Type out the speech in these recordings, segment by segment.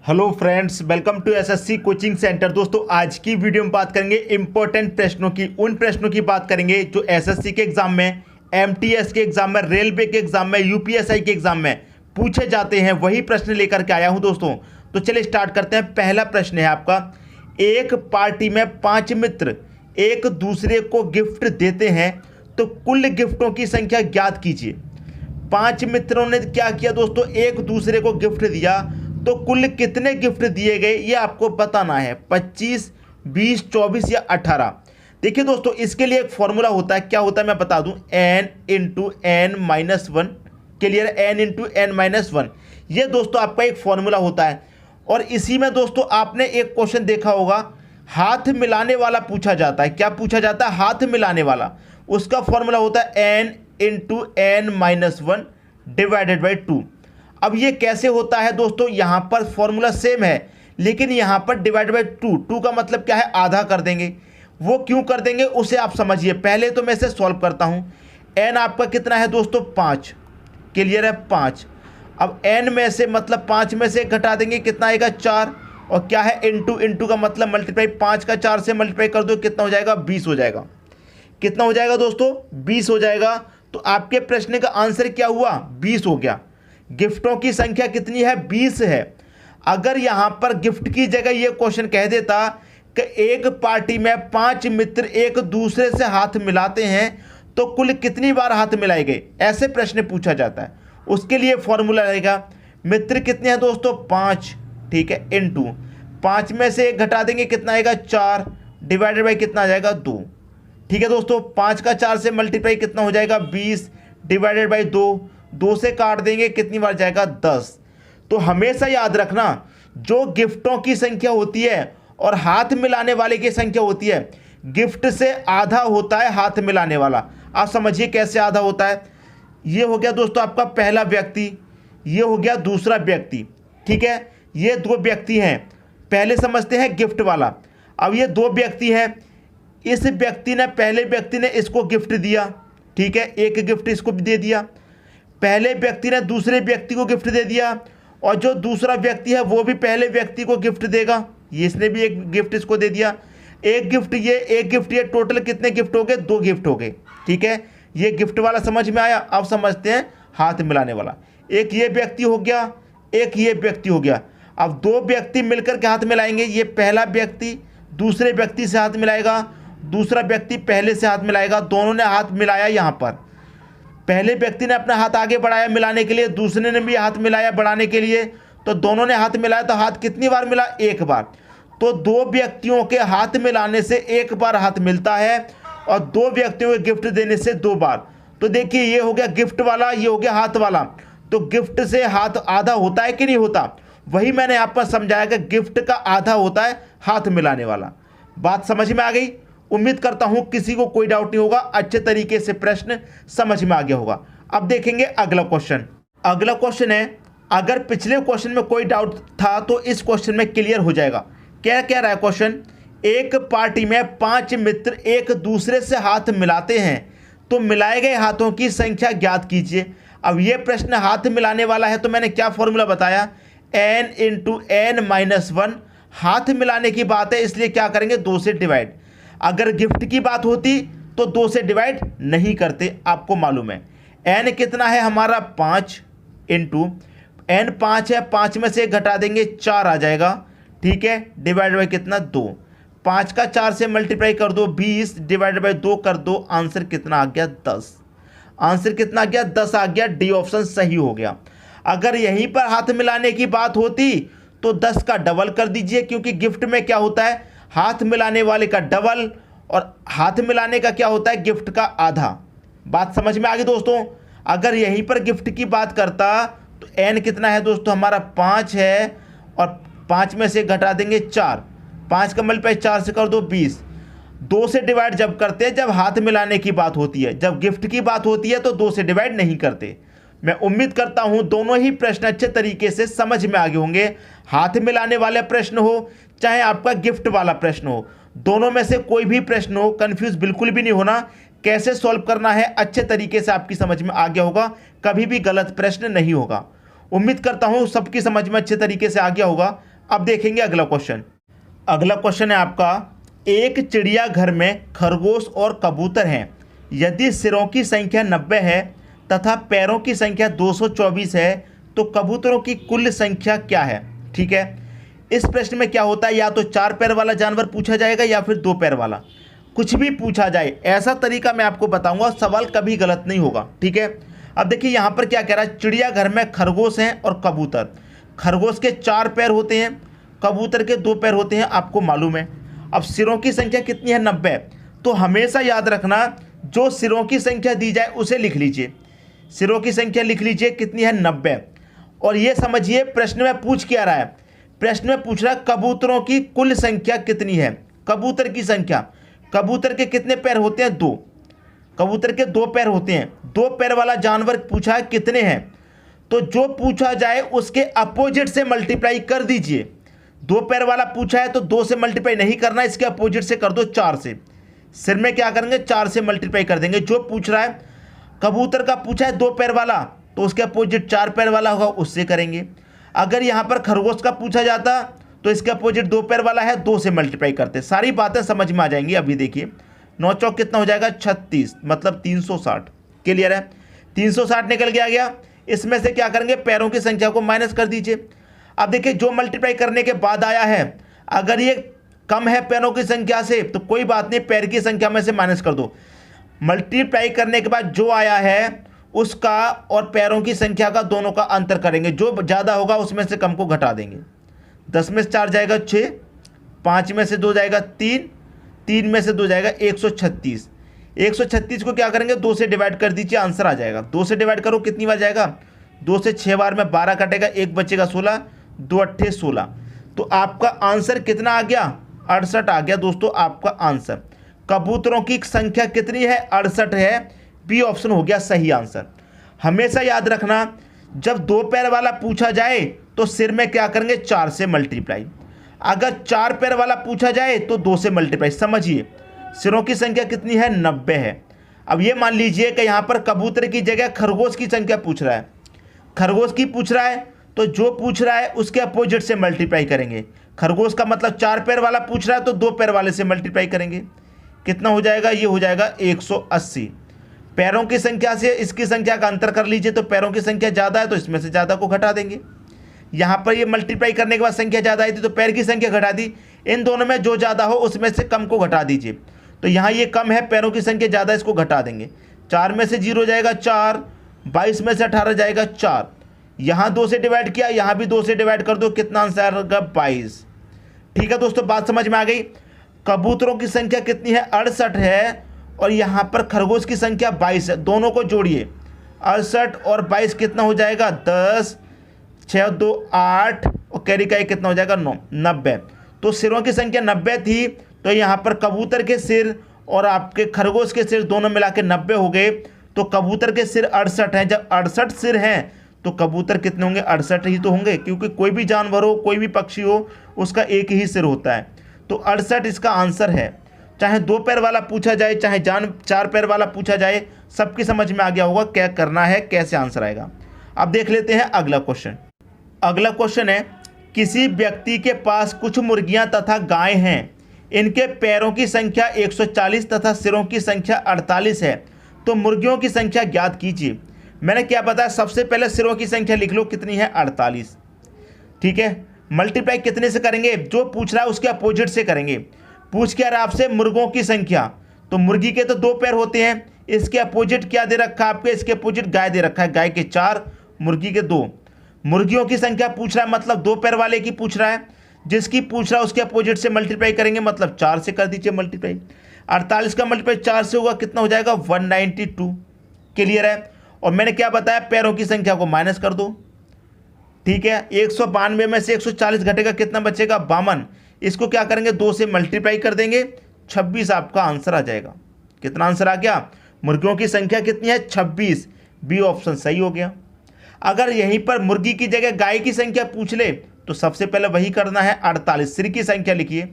Hello friends, welcome to SSC coaching centre. दोस्तों, आज की वीडियो में बात करेंगे इंपॉर्टेंट प्रश्नों की। उन प्रश्नों की बात करेंगे जो एसएससी के एग्जाम में, एमटीएस के एग्जाम में, रेलवे के एग्जाम में, यूपीएसआई के एग्जाम में पूछे जाते हैं। वही प्रश्न लेकर के आया हूं दोस्तों। तो चलिए स्टार्ट करते हैं। पहला प्रश्न है आपका, एक पार्टी में 5 मित्र एक दूसरे को गिफ्ट देते हैं तो कुल गिफ्टों की संख्या ज्ञात कीजिए। 5 मित्रों ने क्या किया दोस्तों, एक दूसरे को गिफ्ट दिया, तो कुल कितने गिफ्ट दिए गए ये आपको बताना है। 25, 20, 24 या 18। देखिए दोस्तों, इसके लिए एक फॉर्मूला होता है। क्या होता है मैं बता दूं, n into n minus one. Clear, n into n minus one. ये दोस्तों आपका एक फॉर्मूला होता है। और इसी में दोस्तों आपने एक क्वेश्चन देखा होगा, हाथ मिलाने वाला पूछा जाता है। क्या पूछा जाता है? हाथ मिलाने वाला। उसका फॉर्मूला होता है n into n minus one divided by 2। अब ये कैसे होता है दोस्तों, यहां पर फॉर्मूला सेम है, लेकिन यहां पर डिवाइड बाई 2 का मतलब क्या है, आधा कर देंगे। वो क्यों कर देंगे उसे आप समझिए। पहले तो मैं इसे सॉल्व करता हूं। n आपका कितना है दोस्तों, 5। क्लियर है, 5। अब n में से मतलब 5 में से घटा देंगे, कितना आएगा, 4। और क्या है, इंटू का मतलब मल्टीप्लाई। 5 का 4 से मल्टीप्लाई कर दो, कितना हो जाएगा, 20 हो जाएगा। कितना हो जाएगा दोस्तों, 20 हो जाएगा। तो आपके प्रश्न का आंसर क्या हुआ, 20 हो गया। गिफ्टों की संख्या कितनी है, 20 है। अगर यहां पर गिफ्ट की जगह यह क्वेश्चन कह देता कि एक पार्टी में 5 मित्र एक दूसरे से हाथ मिलाते हैं तो कुल कितनी बार हाथ मिलाए गए, ऐसे प्रश्न पूछा जाता है। उसके लिए फॉर्मूला रहेगा, मित्र कितने हैं दोस्तों, 5। ठीक है, इनटू 5 में से 1 घटा देंगे, कितना आएगा, 4 डिवाइडेड बाई कितना आ जाएगा, 2। ठीक है दोस्तों, 5 का 4 से मल्टीप्लाई कितना हो जाएगा, 20 डिवाइडेड बाई 2 से काट देंगे, कितनी बार जाएगा, 10। तो हमेशा याद रखना, जो गिफ्टों की संख्या होती है और हाथ मिलाने वाले की संख्या होती है, गिफ्ट से आधा होता है हाथ मिलाने वाला। आप समझिए कैसे आधा होता है। ये हो गया दोस्तों आपका पहला व्यक्ति, ये हो गया दूसरा व्यक्ति। ठीक है, ये 2 व्यक्ति हैं। पहले समझते हैं गिफ्ट वाला। अब ये 2 व्यक्ति हैं। इस व्यक्ति ने, पहले व्यक्ति ने इसको गिफ्ट दिया। ठीक है, एक गिफ्ट इसको दे दिया। पहले व्यक्ति ने दूसरे व्यक्ति को गिफ्ट दे दिया, और जो दूसरा व्यक्ति है वो भी पहले व्यक्ति को गिफ्ट देगा। ये इसने भी एक गिफ्ट इसको दे दिया। एक गिफ्ट ये, टोटल कितने गिफ्ट हो गए, 2 गिफ्ट हो गए। ठीक है, ये गिफ्ट वाला समझ में आया। अब समझते हैं हाथ मिलाने वाला। एक ये व्यक्ति हो गया, एक ये व्यक्ति हो गया। अब 2 व्यक्ति मिलकर के हाथ मिलाएंगे। ये पहला व्यक्ति दूसरे व्यक्ति से हाथ मिलाएगा, दूसरा व्यक्ति पहले से हाथ मिलाएगा। दोनों ने हाथ मिलाया। यहाँ पर पहले व्यक्ति ने अपना हाथ आगे बढ़ाया मिलाने के लिए, दूसरे ने भी हाथ मिलाया बढ़ाने के लिए। तो दोनों ने हाथ मिलाया, तो हाथ कितनी बार मिला, 1 बार। तो 2 व्यक्तियों के हाथ मिलाने से 1 बार हाथ मिलता है, और 2 व्यक्तियों के गिफ्ट देने से 2 बार। तो देखिए, ये हो गया गिफ्ट वाला, ये हो गया हाथ वाला। तो गिफ्ट से हाथ आधा होता है कि नहीं होता, वही मैंने आप पर समझाया कि गिफ्ट का आधा होता है हाथ मिलाने वाला। बात समझ में आ गई। उम्मीद करता हूं किसी को कोई डाउट नहीं होगा, अच्छे तरीके से प्रश्न समझ में आ गया होगा। अब देखेंगे अगला क्वेश्चन। अगला क्वेश्चन है, अगर पिछले क्वेश्चन में कोई डाउट था तो इस क्वेश्चन में क्लियर हो जाएगा। क्या कह रहा है क्वेश्चन, एक पार्टी में 5 मित्र एक दूसरे से हाथ मिलाते हैं तो मिलाए गए हाथों की संख्या ज्ञात कीजिए। अब यह प्रश्न हाथ मिलाने वाला है, तो मैंने क्या फॉर्मूला बताया, n into n minus one. हाथ मिलाने की बात है, इसलिए क्या करेंगे, 2 से डिवाइड। अगर गिफ्ट की बात होती तो 2 से डिवाइड नहीं करते, आपको मालूम है। n कितना है हमारा, 5 इंटू n 5 है, 5 में से 1 घटा देंगे, 4 आ जाएगा। ठीक है, डिवाइड बाई कितना, 2। 5 का 4 से मल्टीप्लाई कर दो, 20 डिवाइड बाई 2 कर दो, आंसर कितना आ गया, 10। आंसर कितना आ गया, 10 आ गया। डी ऑप्शन सही हो गया। अगर यहीं पर हाथ मिलाने की बात होती तो 10 का डबल कर दीजिए, क्योंकि गिफ्ट में क्या होता है, हाथ मिलाने वाले का डबल, और हाथ मिलाने का क्या होता है, गिफ्ट का आधा। बात समझ में आ गई दोस्तों। अगर यहीं पर गिफ्ट की बात करता तो n कितना है दोस्तों हमारा, 5 है, और 5 में से घटा देंगे 4। 5 का मल्टीप्लाई 4 से कर दो, 20। 2 से डिवाइड जब करते हैं जब हाथ मिलाने की बात होती है, जब गिफ्ट की बात होती है तो 2 से डिवाइड नहीं करते। मैं उम्मीद करता हूं दोनों ही प्रश्न अच्छे तरीके से समझ में आ गए होंगे। हाथ मिलाने वाले प्रश्न हो चाहे आपका गिफ्ट वाला प्रश्न हो, दोनों में से कोई भी प्रश्न हो, कंफ्यूज बिल्कुल भी नहीं होना। कैसे सॉल्व करना है अच्छे तरीके से आपकी समझ में आ गया होगा, कभी भी गलत प्रश्न नहीं होगा। उम्मीद करता हूं सबकी समझ में अच्छे तरीके से आ गया होगा। अब देखेंगे अगला क्वेश्चन। अगला क्वेश्चन है आपका, एक चिड़ियाघर में खरगोश और कबूतर हैं। यदि सिरों की संख्या 90 है तथा पैरों की संख्या 224 है तो कबूतरों की कुल संख्या क्या है। ठीक है, इस प्रश्न में क्या होता है, या तो 4 पैर वाला जानवर पूछा जाएगा या फिर 2 पैर वाला, कुछ भी पूछा जाए ऐसा तरीका मैं आपको बताऊंगा, सवाल कभी गलत नहीं होगा। ठीक है, अब देखिए यहाँ पर क्या कह रहा है, चिड़ियाघर में खरगोश हैं और कबूतर। खरगोश के 4 पैर होते हैं, कबूतर के 2 पैर होते हैं, आपको मालूम है। अब सिरों की संख्या कितनी है, 90। तो हमेशा याद रखना, जो सिरों की संख्या दी जाए उसे लिख लीजिए। सिरों की संख्या लिख लीजिए, कितनी है, 90। और ये समझिए प्रश्न में पूछ क्या रहा है, प्रश्न में पूछ रहा है कबूतरों की कुल संख्या कितनी है। कबूतर की संख्या, कबूतर के कितने पैर होते हैं, 2। कबूतर के 2 पैर होते हैं, 2 पैर वाला जानवर पूछा है कितने हैं, तो जो पूछा जाए उसके अपोजिट से मल्टीप्लाई कर दीजिए। 2 पैर वाला पूछा है तो 2 से मल्टीप्लाई नहीं करना, इसके अपोजिट से कर दो 4 से। सिर में क्या करेंगे, 4 से मल्टीप्लाई कर देंगे। जो पूछ रहा है, कबूतर का पूछा है 2 पैर वाला, तो उसके अपोजिट 4 पैर वाला होगा, उससे करेंगे। अगर यहाँ पर खरगोश का पूछा जाता तो इसके अपोजिट 2 पैर वाला है, 2 से मल्टीप्लाई करते। सारी बातें समझ में आ जाएंगी। अभी देखिए 9 चौक कितना हो जाएगा, 36, मतलब 360। क्लियर है, 360 निकल के आ गया। इसमें से क्या करेंगे, पैरों की संख्या को माइनस कर दीजिए। अब देखिए जो मल्टीप्लाई करने के बाद आया है, अगर ये कम है पैरों की संख्या से तो कोई बात नहीं, पैर की संख्या में से माइनस कर दो। मल्टीप्लाई करने के बाद जो आया है उसका और पैरों की संख्या का दोनों का अंतर करेंगे, जो ज़्यादा होगा उसमें से कम को घटा देंगे। 10 में से 4 जाएगा 6, 5 में से 2 जाएगा 3, 3 में से 2 जाएगा 136। 136 को क्या करेंगे, 2 से डिवाइड कर दीजिए, आंसर आ जाएगा। 2 से डिवाइड करो, कितनी बार जाएगा, 2 से 6 बार में 12 कटेगा, 1 बचेगा 16, 2 अट्ठे 16। तो आपका आंसर कितना आ गया, 68 आ गया दोस्तों आपका आंसर। कबूतरों की संख्या कितनी है, 68 है। बी ऑप्शन हो गया सही आंसर। हमेशा याद रखना, जब 2 पैर वाला पूछा जाए तो सिर में क्या करेंगे, 4 से मल्टीप्लाई। अगर 4 पैर वाला पूछा जाए तो 2 से मल्टीप्लाई। समझिए सिरों की संख्या कितनी है, 90 है। अब ये मान लीजिए कि यहाँ पर कबूतर की जगह खरगोश की संख्या पूछ रहा है, खरगोश की पूछ रहा है, तो जो पूछ रहा है उसके अपोजिट से मल्टीप्लाई करेंगे। खरगोश का मतलब 4 पैर वाला पूछ रहा है तो 2 पैर वाले से मल्टीप्लाई करेंगे। कितना हो जाएगा, ये हो जाएगा 180। पैरों की संख्या से इसकी संख्या का अंतर कर लीजिए, तो पैरों की संख्या ज़्यादा है तो इसमें से ज़्यादा को घटा देंगे। यहाँ पर ये मल्टीप्लाई करने के बाद संख्या ज़्यादा आई थी तो पैर की संख्या घटा दी, इन दोनों में जो ज़्यादा हो उसमें से कम को घटा दीजिए। तो यहाँ ये कम है, पैरों की संख्या ज़्यादा, इसको घटा देंगे। 4 में से 0 जाएगा 4, 22 में से 18 जाएगा 4। यहाँ 2 से डिवाइड किया, यहाँ भी 2 से डिवाइड कर दो, कितना आंसर आएगा, 22। ठीक है दोस्तों, बात समझ में आ गई। कबूतरों की संख्या कितनी है, 68 है, और यहाँ पर खरगोश की संख्या 22 है। दोनों को जोड़िए, 68 और 22 कितना हो जाएगा, 10, 6 2 8, और कैरी का 1 कितना हो जाएगा, 9, 90। तो सिरों की संख्या 90 थी, तो यहाँ पर कबूतर के सिर और आपके खरगोश के सिर दोनों मिला के 90 हो गए। तो कबूतर के सिर 68 हैं। जब 68 सिर हैं तो कबूतर कितने होंगे, 68 ही तो होंगे, क्योंकि कोई भी जानवर हो, कोई भी पक्षी हो, उसका एक ही सिर होता है। तो 68 इसका आंसर है। चाहे 2 पैर वाला पूछा जाए, चाहे 4 पैर वाला पूछा जाए, सबकी समझ में आ गया होगा क्या करना है, कैसे आंसर आएगा। अब देख लेते हैं अगला क्वेश्चन। अगला क्वेश्चन है, किसी व्यक्ति के पास कुछ मुर्गियां तथा गाय हैं। इनके पैरों की संख्या 140 तथा सिरों की संख्या 48 है, तो मुर्गियों की संख्या ज्ञात कीजिए। मैंने क्या बताया, सबसे पहले सिरों की संख्या लिख लो, कितनी है, 48। ठीक है, मल्टीप्लाई कितने से करेंगे, जो पूछ रहा है उसके अपोजिट से करेंगे। पूछ क्या रहा आपसे, मुर्गों की संख्या, तो मुर्गी के तो 2 पैर होते हैं, इसके अपोजिट क्या दे रखा है आपके, इसके अपोजिट गाय दे रखा है, गाय के 4, मुर्गी के 2। मुर्गियों की संख्या पूछ रहा है, मतलब 2 पैर वाले की पूछ रहा है, जिसकी पूछ रहा है उसके अपोजिट से मल्टीप्लाई करेंगे, मतलब 4 से कर दीजिए मल्टीप्लाई। 48 का मल्टीप्लाई 4 से होगा, कितना हो जाएगा, 192। क्लियर है। और मैंने क्या बताया, पैरों की संख्या को माइनस कर दो। ठीक है, 192 में से 140 घटेगा, कितना बचेगा, 52। इसको क्या करेंगे, 2 से मल्टीप्लाई कर देंगे, 26 आपका आंसर आ जाएगा। कितना आंसर आ गया, मुर्गियों की संख्या कितनी है, 26। बी ऑप्शन सही हो गया। अगर यहीं पर मुर्गी की जगह गाय की संख्या पूछ ले तो सबसे पहले वही करना है, 48 सिर की संख्या लिखिए।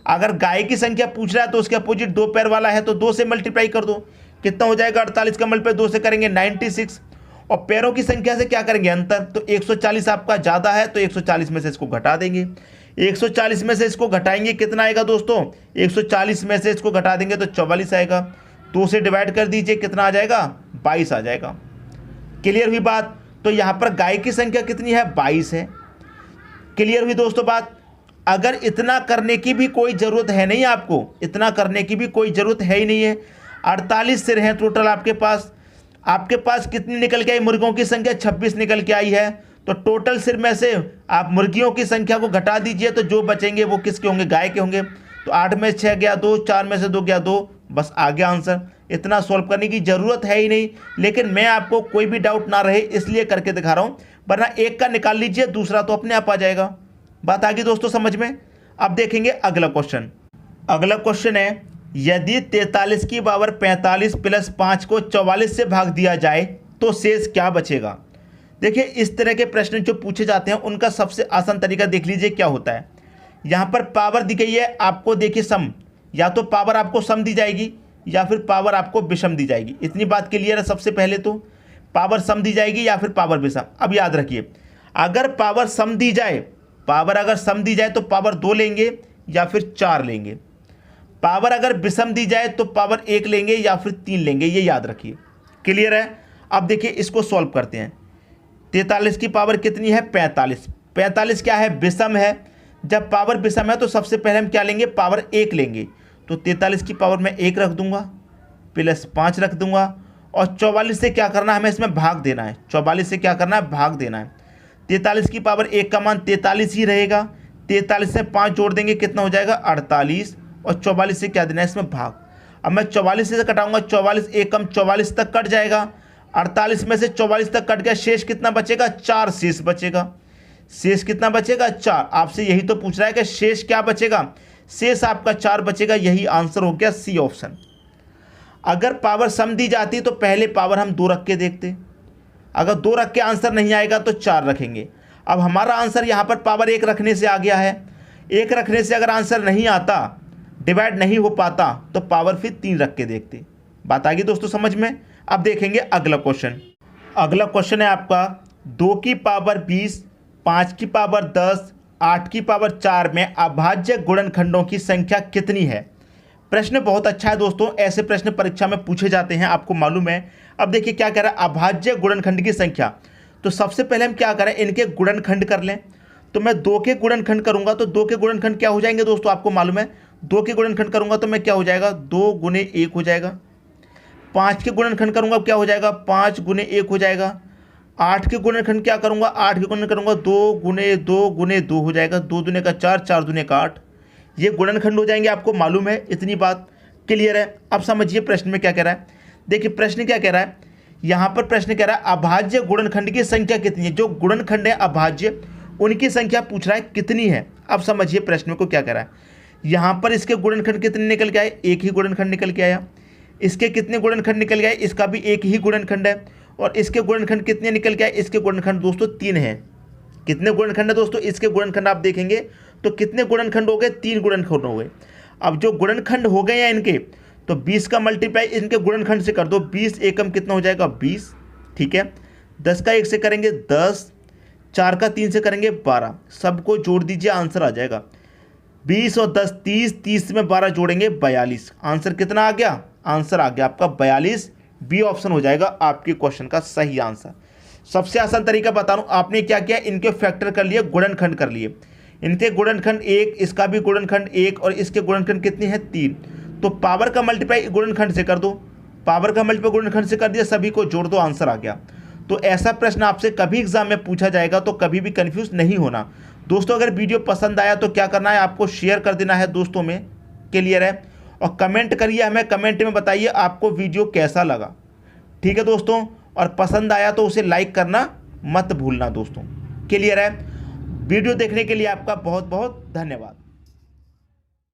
अगर गाय की संख्या पूछ रहा है तो उसके अपोजिट 2 पैर वाला है, तो 2 से मल्टीप्लाई कर दो, कितना हो जाएगा, 48 का मल्टीप्लाई 2 से करेंगे 96। और पैरों की संख्या से क्या करेंगे अंतर, तो 140 आपका ज़्यादा है तो 140 में से इसको घटा देंगे। 140 में से इसको घटाएंगे कितना आएगा दोस्तों, 140 में से इसको घटा देंगे तो 44 आएगा। 2 से डिवाइड कर दीजिए, कितना आ जाएगा, 22 आ जाएगा। क्लियर हुई बात। तो यहाँ पर गाय की संख्या कितनी है, 22 है। क्लियर हुई दोस्तों बात। अगर इतना करने की भी कोई ज़रूरत है नहीं, आपको इतना करने की भी कोई ज़रूरत है ही नहीं है। 48 सिर हैं टोटल आपके पास कितनी निकल के आई, मुर्गियों की संख्या 26 निकल के आई है। तो टोटल सिर में से आप मुर्गियों की संख्या को घटा दीजिए तो जो बचेंगे वो किसके होंगे, गाय के होंगे। तो 8 में 6 गया 2, 4 में से 2 गया 2, बस आ गया आंसर। इतना सॉल्व करने की ज़रूरत है ही नहीं, लेकिन मैं आपको कोई भी डाउट ना रहे इसलिए करके दिखा रहा हूँ, वरना एक का निकाल लीजिए दूसरा तो अपने आप आ जाएगा। बात आ गई दोस्तों समझ में। अब देखेंगे अगला क्वेश्चन। अगला क्वेश्चन है, यदि 43 की पावर 45 प्लस 5 को 44 से भाग दिया जाए तो शेष क्या बचेगा। देखिए इस तरह के प्रश्न जो पूछे जाते हैं उनका सबसे आसान तरीका देख लीजिए क्या होता है। यहाँ पर पावर दी गई है आपको, देखिए सम, या तो पावर आपको सम दी जाएगी या फिर पावर आपको विषम दी जाएगी। इतनी बात क्लियर है। सबसे पहले तो पावर सम दी जाएगी या फिर पावर विषम। अब याद रखिए, अगर पावर सम दी जाए, पावर अगर सम दी जाए तो पावर 2 लेंगे या फिर 4 लेंगे। पावर अगर विषम दी जाए तो पावर 1 लेंगे या फिर 3 लेंगे, ये याद रखिए। क्लियर है। अब देखिए इसको सॉल्व करते हैं। 43 की पावर कितनी है, 45। 45 क्या है, विषम है। जब पावर विषम है तो सबसे पहले हम क्या लेंगे, पावर 1 लेंगे। तो 43 की पावर में 1 रख दूंगा, प्लस 5 रख दूंगा, और 44 से क्या करना है, हमें इसमें भाग देना है। 44 से क्या करना है, भाग देना है। 43 की पावर 1 का मान 43 ही रहेगा। 43 से 5 जोड़ देंगे, कितना हो जाएगा, 48, और 44 से क्या देना है, इसमें भाग। अब मैं 44 से कटाऊंगा, 44 1 कम 44 तक कट जाएगा। 48 में से 44 तक कट गया, शेष कितना बचेगा, 4 शेष बचेगा। शेष कितना बचेगा, 4। आपसे यही तो पूछ रहा है कि शेष क्या बचेगा, शेष आपका 4 बचेगा। यही आंसर हो गया, सी ऑप्शन। अगर पावर सम दी जाती तो पहले पावर हम 2 रख के देखते। अगर 2 रख के आंसर नहीं आएगा तो 4 रखेंगे। अब हमारा आंसर यहाँ पर पावर 1 रखने से आ गया है। 1 रखने से अगर आंसर नहीं आता, डिवाइड नहीं हो पाता, तो पावर फिर 3 रख के देखते। बात आ गई दोस्तों समझ में। अब देखेंगे अगला क्वेश्चन। अगला क्वेश्चन है आपका, 2 की पावर 20, 5 की पावर 10, 8 की पावर 4 में अभाज्य गुणनखंडों की संख्या कितनी है। प्रश्न बहुत अच्छा है दोस्तों, ऐसे प्रश्न परीक्षा में पूछे जाते हैं, आपको मालूम है। अब देखिए क्या कह रहा है, अभाज्य गुणनखंड की संख्या। तो सबसे पहले हम क्या करें, इनके गुणनखंड कर लें। तो मैं 2 के गुणनखंड करूंगा तो 2 के गुणनखंड क्या हो जाएंगे दोस्तों, आपको मालूम है। 2 के गुणनखंड करूंगा तो मैं क्या हो जाएगा, 2 गुने 1 हो जाएगा। 5 के गुणनखंड करूंगा क्या हो जाएगा, 5 गुने 1 हो जाएगा। 8 के गुणनखंड क्या करूंगा, 8 के गुणनखंड करूंगा 2 गुने 2 गुने 2 हो जाएगा। 2 दूने का 4, 4 दूने का 8। ये गुणनखंड हो जाएंगे, आपको मालूम है। इतनी बात क्लियर है। अब समझिए प्रश्न में क्या कह रहा है। देखिए प्रश्न क्या कह रहा है, यहाँ पर प्रश्न कह रहा है अभाज्य गुणनखंड की संख्या कितनी है। जो गुणनखंड है अभाज्य, उनकी संख्या पूछ रहा है कितनी है। अब समझिए प्रश्न को क्या कह रहा है। यहाँ पर इसके गुणनखंड कितने निकल के आए, एक ही गुणनखंड निकल के आया। इसके कितने गुणनखंड निकल गए, इसका भी एक ही गुणनखंड है। और इसके गुणनखंड कितने निकल के आए, इसके गुणनखंड दोस्तों 3 हैं। कितने गुणनखंड है दोस्तों, इसके गुणनखंड आप देखेंगे तो कितने गुणनखंड हो गए, 3 गुणनखंड हो गए। अब जो गुणनखंड हो गए हैं इनके, तो 20 का मल्टीप्लाई इनके गुणनखंड से कर दो। 20 एकम कितना हो जाएगा, 20। ठीक है। 10 का 1 से करेंगे 10, 4 का 3 से करेंगे 12। सबको जोड़ दीजिए, आंसर आ जाएगा 20 और 10 30, 30 में 12 जोड़ेंगे 42। आंसर कितना आ गया, आंसर आ गया आपका 42। बी ऑप्शन हो जाएगा आपके क्वेश्चन का सही आंसर। सबसे आसान तरीका बता रहा हूँ, आपने क्या किया, इनके फैक्टर कर लिए, गुणनखंड कर लिए। इनके गुणनखंड 1, इसका भी गुणनखंड 1, और इसके गुणनखंड कितनी है, 3। तो पावर का मल्टीप्लाई गुणनखंड से कर दो। पावर का मल्टीप्लाई गुणनखंड से कर दिया, सभी को जोड़ दो, आंसर आ गया। तो ऐसा प्रश्न आपसे कभी एग्जाम में पूछा जाएगा, तो कभी भी कंफ्यूज नहीं होना। दोस्तों अगर वीडियो पसंद आया तो क्या करना है, आपको शेयर कर देना है दोस्तों में। क्लियर है। और कमेंट करिए, हमें कमेंट में बताइए आपको वीडियो कैसा लगा। ठीक है दोस्तों। और पसंद आया तो उसे लाइक करना मत भूलना दोस्तों। क्लियर है। वीडियो देखने के लिए आपका बहुत बहुत धन्यवाद।